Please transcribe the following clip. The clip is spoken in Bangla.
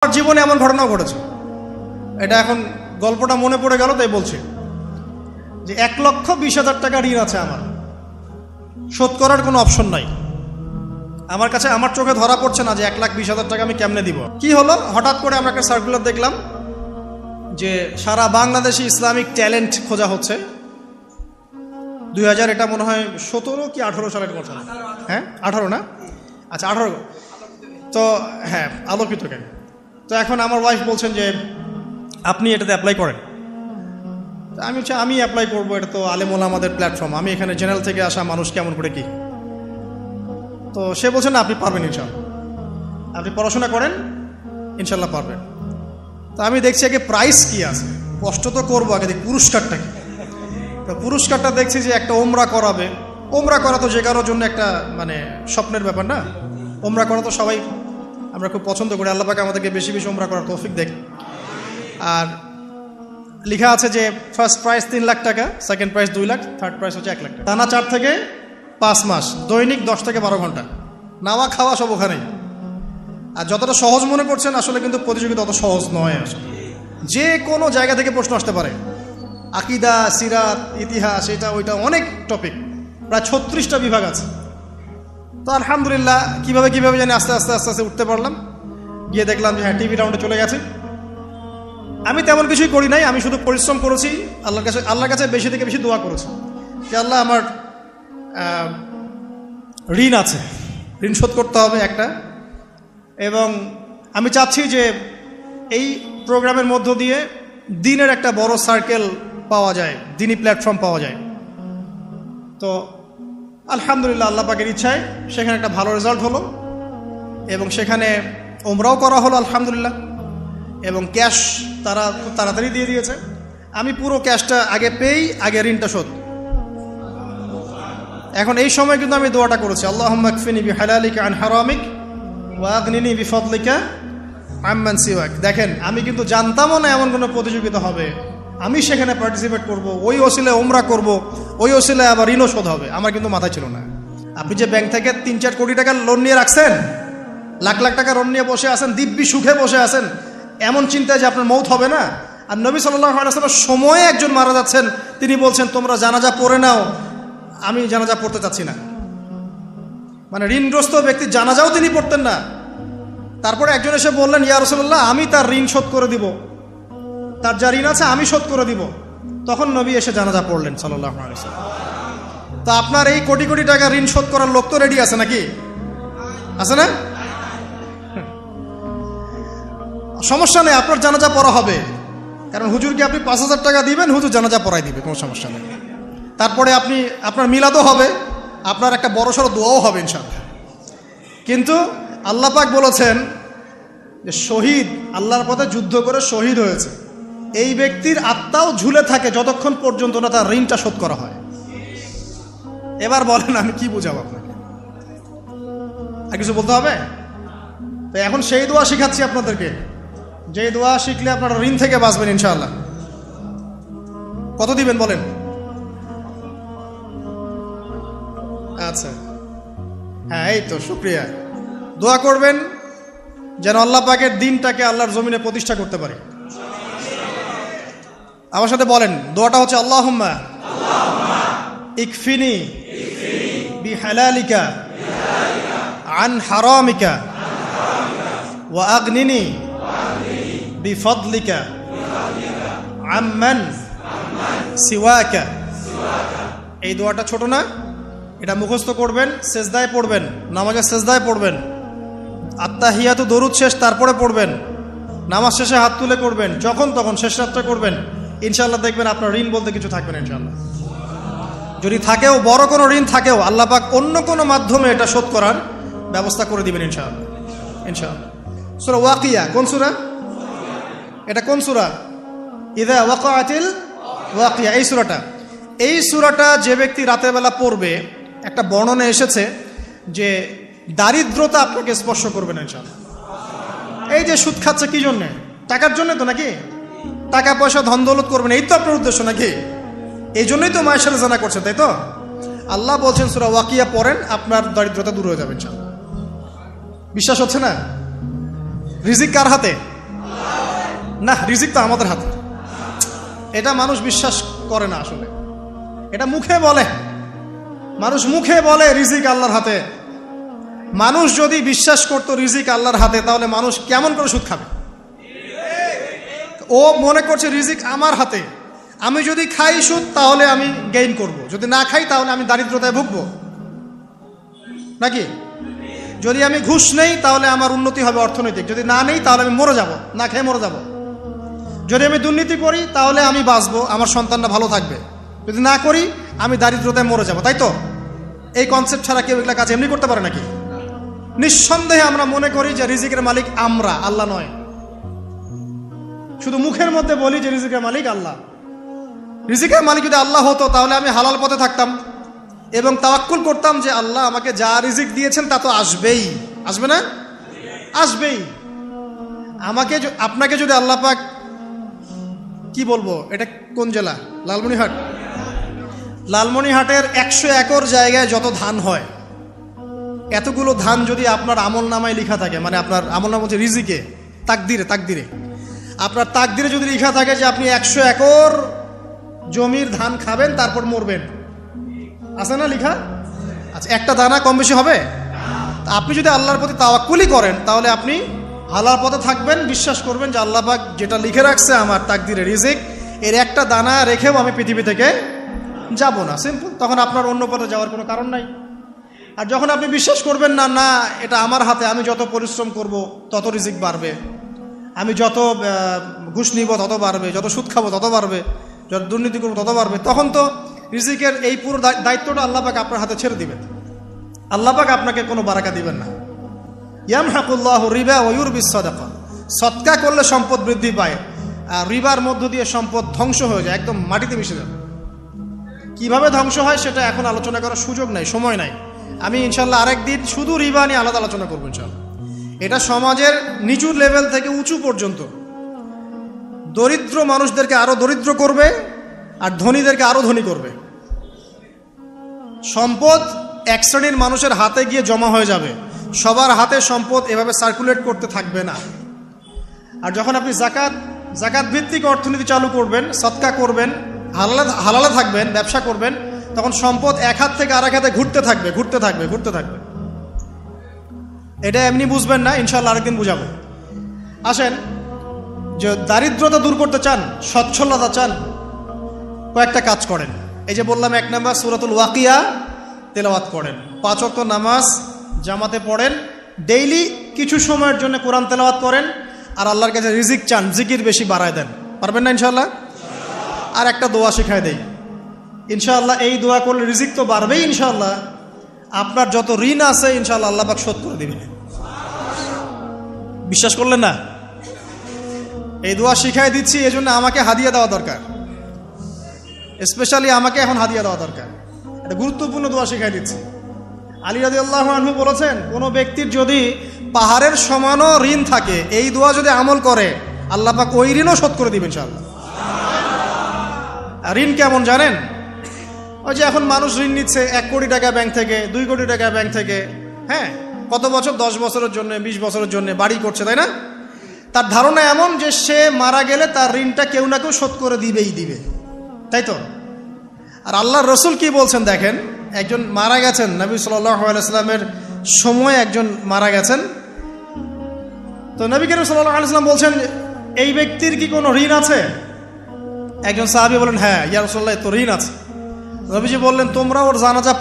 আমার জীবনে এমন ঘটনাও ঘটেছে, এটা এখন গল্পটা মনে পড়ে গেল তাই বলছি যে 1,20,000 টাকা ঋণ আছে আমার, শোধ করার কোনো অপশন নাই। আমার কাছে আমার চোখে ধরা পড়ছে না যে 1,20,000 টাকা আমি কেমনে দিব। কি হলো, হঠাৎ করে আমরা একটা সার্কুলার দেখলাম যে সারা বাংলাদেশে ইসলামিক ট্যালেন্ট খোঁজা হচ্ছে। 2000 এটা মনে হয় 17 কি 18 সালের কথা, হ্যাঁ 18 না, আচ্ছা 18। তো হ্যাঁ আলোকিত কেন। তো এখন আমার ওয়াইফ বলছেন যে আপনি এটাতে অ্যাপ্লাই করেন। আমি হচ্ছে আমি অ্যাপ্লাই করবো, এটা তো আলেম ওলামাদের প্ল্যাটফর্ম, আমি এখানে জেনারেল থেকে আসা মানুষ কেমন করে কি। তো সে বলছেন না আপনি পারবেন ইনশাল্লাহ, আপনি পড়াশোনা করেন ইনশাল্লাহ পারবেন। তো আমি দেখছি আগে প্রাইস কি আছে, কষ্ট তো করবো, আগে দেখি পুরস্কারটা কি। তো পুরস্কারটা দেখছি যে একটা ওমরা করাবে। ওমরা করা তো যে কারোর জন্য একটা মানে স্বপ্নের ব্যাপার না, ওমরা করা তো সবাই আমরা খুব পছন্দ করি। আল্লাহ পাক আমাদেরকে বেশি বেশি ওমরা করার তৌফিক দেখ। আর লেখা আছে যে ফার্স্ট প্রাইস 3 লাখ টাকা, second prize 2 lakh, third price হচ্ছে 1 লাখ টাকা। টানা 4 থেকে 5 মাস, দৈনিক 10 থেকে 12 ঘন্টা, নাওয়া খাওয়া সব ওখানেই। আর যতটা সহজ মনে করছেন আসলে কিন্তু প্রতিযোগিতা অত সহজ নয়। আসলে যে কোনো জায়গা থেকে প্রশ্ন আসতে পারে, আকিদা, সিরাত, ইতিহাস, এটা ওইটা অনেক টপিক, প্রায় 36টা বিভাগ আছে। তো আলহামদুলিল্লাহ কিভাবে জানি আস্তে আস্তে উঠতে পারলাম। গিয়ে দেখলাম যে হ্যাঁ টিভি রাউন্ডে চলে গেছে। আমি তেমন কিছুই করি নাই, আমি শুধু পরিশ্রম করেছি, আল্লাহর কাছে বেশি থেকে বেশি দোয়া করেছি যে আল্লাহ আমার ঋণ আছে, ঋণ শোধ করতে হবে একটা। এবং আমি চাচ্ছি যে এই প্রোগ্রামের মধ্য দিয়ে দিনের একটা বড় সার্কেল পাওয়া যায়, দিনই প্ল্যাটফর্ম পাওয়া যায়। তো আলহামদুলিল্লাহ আল্লাহ পাকের ইচ্ছায় সেখানে একটা ভালো রেজাল্ট হলো এবং সেখানে ওমরাও করা হলো আলহামদুলিল্লাহ। এবং ক্যাশ তারা খুব তাড়াতাড়ি দিয়ে দিয়েছে। আমি পুরো ক্যাশটা আগে পেয়েই আগে ঋণটা শোধ। এখন এই সময় কিন্তু আমি দোয়াটা করেছি, আল্লাহুম্মা কফিনি বিহালালিকা আন হারামিক ওয়া আগনিনি বিফদলিকা আম্মান সিওয়াক। দেখেন আমি কিন্তু জানতামও না এমন কোনো প্রতিযোগিতা হবে, আমি সেখানে পার্টিসিপেট করব, ওই ওসিলায় ওমরা করব, ওই ওসিলায় আবার ঋণও শোধ হবে, আমার কিন্তু মাথায় ছিল না। আপনি যে ব্যাংক থেকে 3-4 কোটি টাকার লোন নিয়ে রাখছেন, লাখ লাখ টাকা লোন নিয়ে বসে আছেন, দিব্যি সুখে বসে আছেন, এমন চিন্তায় যে আপনার মৌত হবে না। আর নবী সাল্লাল্লাহু আলাইহি ওয়াসাল্লাম সময়ে একজন মারা যাচ্ছেন, তিনি বলছেন তোমরা জানাজা পড়ে নাও, আমি জানাজা পড়তে চাচ্ছি না। মানে ঋণগ্রস্ত ব্যক্তির জানাজাও তিনি পড়তেন না। তারপরে একজন এসে বললেন ইয়া রাসূলুল্লাহ আমি তার ঋণ শোধ করে দিব, তার যা ঋণ আছে আমি শোধ করে দিব। তখন নবী এসে জানাজা পড়লেন সাল্লাল্লাহু আলাইহি ওয়াসাল্লাম। তা আপনার এই কোটি কোটি টাকা ঋণ শোধ করার লোক তো রেডি আছে নাকি? আছে না? সমস্যা নেই, আপনার জানাজা পড়া হবে, কারণ হুজুরকে আপনি 5,000 টাকা দিবেন, হুজুর জানাজা পড়াই দিবে, কোনো সমস্যা নেই। তারপরে আপনার মিলাদও হবে, আপনার একটা বড়সড় দোয়াও হবে ইনশাআল্লাহ। কিন্তু আল্লাহ পাক বলেছেন যে শহীদ, আল্লাহর পথে যুদ্ধ করে শহীদ হয়েছে, এই ব্যক্তির আত্মাও ঝুলে থাকে যতক্ষণ পর্যন্ত না তার ঋণটা শোধ করা হয়। এবার বলেন আমি কি বুঝাবো আপনাকে, আর কিছু বলতে হবে? তো এখন সেই দোয়া শিখাচ্ছি আপনাদেরকে, যে দোয়া শিখলে আপনারা ঋণ থেকে বাঁচবেন ইনশাআল্লাহ। কত দিবেন বলেন? আচ্ছা হ্যাঁ এই তো শুকরিয়া। দোয়া করবেন যেন আল্লাহ পাকের দিনটাকে আল্লাহর জমিনে প্রতিষ্ঠা করতে পারে। আমার সাথে বলেন, দোয়াটা হচ্ছে আল্লাহুম্মা ইকফিনি বিহালালিকা আন হারামিকা ওয়া আগনিনি বিফদলিকা আম্মান সিওয়াকা। এই দোয়াটা ছোট না, এটা মুখস্থ করবেন, সেজদায় পড়বেন, নামাজের সেজদায় পড়বেন, আত্তাহিয়াতু দরুদ শেষ তারপরে পড়বেন, নামাজ শেষে হাত তুলে করবেন, যখন তখন শেষ রাত্রে করবেন। ইনশাআল্লাহ দেখবেন আপনার ঋণ বলতে কিছু থাকবে না ইনশাআল্লাহ। যদি থাকেও, বড় কোনো ঋণ থাকেও, আল্লাহ পাক অন্য কোনো মাধ্যমে এটা শোধ করার ব্যবস্থা করে দিবেন ইনশাআল্লাহ। ইনশাআল্লাহ। সূরা ওয়াকিয়া কোন সূরা? এটা কোন সূরা? ইযা ওয়াকাআতিল ওয়াকিয়া, এই সূরাটা যে ব্যক্তি রাতের বেলা পড়বে, একটা বর্ণনা এসেছে যে দারিদ্রতা আপনাকে স্পর্শ করবে না ইনশাআল্লাহ। এই যে সুদ খাচ্ছে কি জন্যে? টাকার জন্য তো নাকি? টাকা পয়সা ধন দৌলত করবেন, এই তো আপনার উদ্দেশ্য নাকি? এই জন্যই তো মায়ের সাথে জানা করছেন, তাই তো? আল্লাহ বলছেন সূরা ওয়াকিয়া পড়েন, আপনার দারিদ্রতা দূর হয়ে যাবে ইনশাআল্লাহ। বিশ্বাস হচ্ছে না? রিজিক কার হাতে? না, রিজিক তো আমাদের হাতে। এটা মানুষ বিশ্বাস করে না আসলে, এটা মুখে বলে, মানুষ মুখে বলে রিজিক আল্লাহর হাতে। মানুষ যদি বিশ্বাস করতো রিজিক আল্লাহর হাতে, তাহলে মানুষ কেমন করে সুদ খাবে? ও মনে করছে রিজিক আমার হাতে, আমি যদি খাই সুদ তাহলে আমি গেইন করব, যদি না খাই তাহলে আমি দারিদ্রতায় ভুগবো নাকি? যদি আমি ঘুষ নেই তাহলে আমার উন্নতি হবে অর্থনৈতিক, যদি না নেই তাহলে আমি মরে যাব, না খেয়ে মরে যাব। যদি আমি দুর্নীতি করি তাহলে আমি বাঁচবো, আমার সন্তানরা ভালো থাকবে, যদি না করি আমি দারিদ্রতায় মরে যাব, তাই তো? এই কনসেপ্ট ছাড়া কেউ এগুলা কাজ এমনি করতে পারে নাকি? নিঃসন্দেহে আমরা মনে করি যে রিজিকের মালিক আমরা, আল্লাহ নয়। শুধু মুখের মধ্যে বলি যে রিজিকের মালিক আল্লাহ। রিজিকের মালিক যদি আল্লাহ হতো তাহলে আমি হালাল পথে থাকতাম এবং তাওয়াক্কুল করতাম যে আল্লাহ আমাকে যা রিজিক দিয়েছেন তা তো আসবেই, আসবে না? আসবেই। আমাকে আপনাকে যদি আল্লাহ পাক, কি বলবো, এটা কোন জেলা? লালমনিরহাট। লালমনিরহাটের 100 একর জায়গায় যত ধান হয়, এতগুলো ধান যদি আপনার আমল নামায় লেখা থাকে, মানে আপনার আমল নাম হচ্ছে রিজিকে, তাকদিরে আপনার তাকদিরে যদি লেখা থাকে যে আপনি 100 একর জমির ধান খাবেন তারপর মরবেন, আছে না লেখা? আচ্ছা, একটা দানা কম বেশি হবে? আপনি যদি আল্লাহর প্রতি তাওয়াক্কুলই করেন তাহলে আপনি হালাল পথে থাকবেন, বিশ্বাস করবেন যে আল্লাহ পাক যেটা লিখে রাখছে আমার তাকদিরে রিজিক, এর একটা দানা রেখেও আমি পৃথিবী থেকে যাব না, সিম্পল। তখন আপনার অন্য পথে যাওয়ার কোনো কারণ নাই। আর যখন আপনি বিশ্বাস করবেন না, না এটা আমার হাতে, আমি যত পরিশ্রম করব তত রিজিক বাড়বে, আমি যত ঘুষ নিব তত বাড়বে, যত সুদ খাবো তত বাড়বে, যত দুর্নীতি করবো তত বাড়বে, তখন তো রিজিকের এই পুরো দায়িত্বটা আল্লাহ পাক আপনার হাতে ছেড়ে দিবেন। আল্লাহ পাক আপনাকে কোনো বারাকা দিবেন না। ইয়ামহাকুল্লাহু রিবা ওয়া ইউরবিস সাদাকা। সদকা করলে সম্পদ বৃদ্ধি পায়, আর রিবার মধ্য দিয়ে সম্পদ ধ্বংস হয়ে যায়, একদম মাটিতে মিশে যাবে। কিভাবে ধ্বংস হয় সেটা এখন আলোচনা করার সুযোগ নাই, সময় নাই। আমি ইনশাল্লাহ আরেকদিন শুধু রিবা নিয়ে আলাদা আলোচনা করবো ইনশাল্লাহ। এটা সমাজের নিচু লেভেল থেকে উঁচু পর্যন্ত দরিদ্র মানুষদেরকে আরো দরিদ্র করবে আর ধনীদেরকে আরো ধনী করবে। সম্পদ এক শ্রেণীর মানুষের হাতে গিয়ে জমা হয়ে যাবে, সবার হাতে সম্পদ এভাবে সার্কুলেট করতে থাকবে না। আর যখন আপনি জাকাত ভিত্তিক অর্থনীতি চালু করবেন, সদকা করবেন, হালালে থাকবেন, ব্যবসা করবেন, তখন সম্পদ এক হাত থেকে আরেক হাতে ঘুরতে থাকবে। এটা এমনি বুঝবেন না, ইনশাল্লাহ আরেকদিন বুঝাবো। আসেন, যে দারিদ্রতা দূর করতে চান, সচ্ছলতা চান, কয়েকটা কাজ করেন। এই যে বললাম, 1 নাম্বার সূরাতুল ওয়াকিয়া তেলাওয়াত করেন, 5 ওয়াক্ত নামাজ জামাতে পড়েন, ডেইলি কিছু সময়ের জন্য কোরআন তেলাওয়াত করেন, আর আল্লাহর কাছে রিজিক চান, জিকির বেশি বাড়ায় দেন। পারবেন না ইনশাল্লাহ? আর একটা দোয়া শিখায় দেই ইনশাআল্লাহ। এই দোয়া করলে রিজিক তো বাড়বেই ইনশাআল্লাহ, আপনার যত ঋণ আছে ইনশাআল্লাহ আল্লাহ পাক শোধ করে দিবেন। বিশ্বাস করলেন না? এই দোয়া শিখাই দিচ্ছি, এজন্য আমাকে হাদিয়া দেওয়া দরকার, স্পেশালি আমাকে এখন হাদিয়া দেওয়া দরকার। এটা গুরুত্বপূর্ণ দোয়া শিখাই দিচ্ছি। আলী রাদিয়াল্লাহু আনহু বলেছেন, কোন ব্যক্তির যদি পাহাড়ের সমানও ঋণ থাকে, এই দোয়া যদি আমল করে, আল্লাহ পাক ওই ঋণও শোধ করে দিবেন ইনশাআল্লাহ। ঋণ কেমন জানেন? ওই যে এখন মানুষ ঋণ নিচ্ছে 1 কোটি টাকা ব্যাংক থেকে, 2 কোটি টাকা ব্যাংক থেকে, হ্যাঁ, কত বছর, 10 বছরের জন্য, 20 বছরের জন্য বাড়ি করছে, তাই না? তার ধারণা এমন যে সে মারা গেলে তার ঋণটা কেউ না কেউ শোধ করে দিবে, তাই তো? আর আল্লাহর রসুল কি বলছেন দেখেন, একজন মারা গেছেন, নবী সাল্লাল্লাহু আলাইহি ওয়াসাল্লামের সময় একজন মারা গেছেন, তো নবী করিম সাল্লাল্লাহু আলাইহি ওয়াসাল্লাম বলছেন, এই ব্যক্তির কি কোনো ঋণ আছে? একজন সাহাবী বলেন, হ্যাঁ ইয়া রাসূলুল্লাহ, তো ঋণ আছে। নবীজি বললেন, তোমরা ওর জানাজা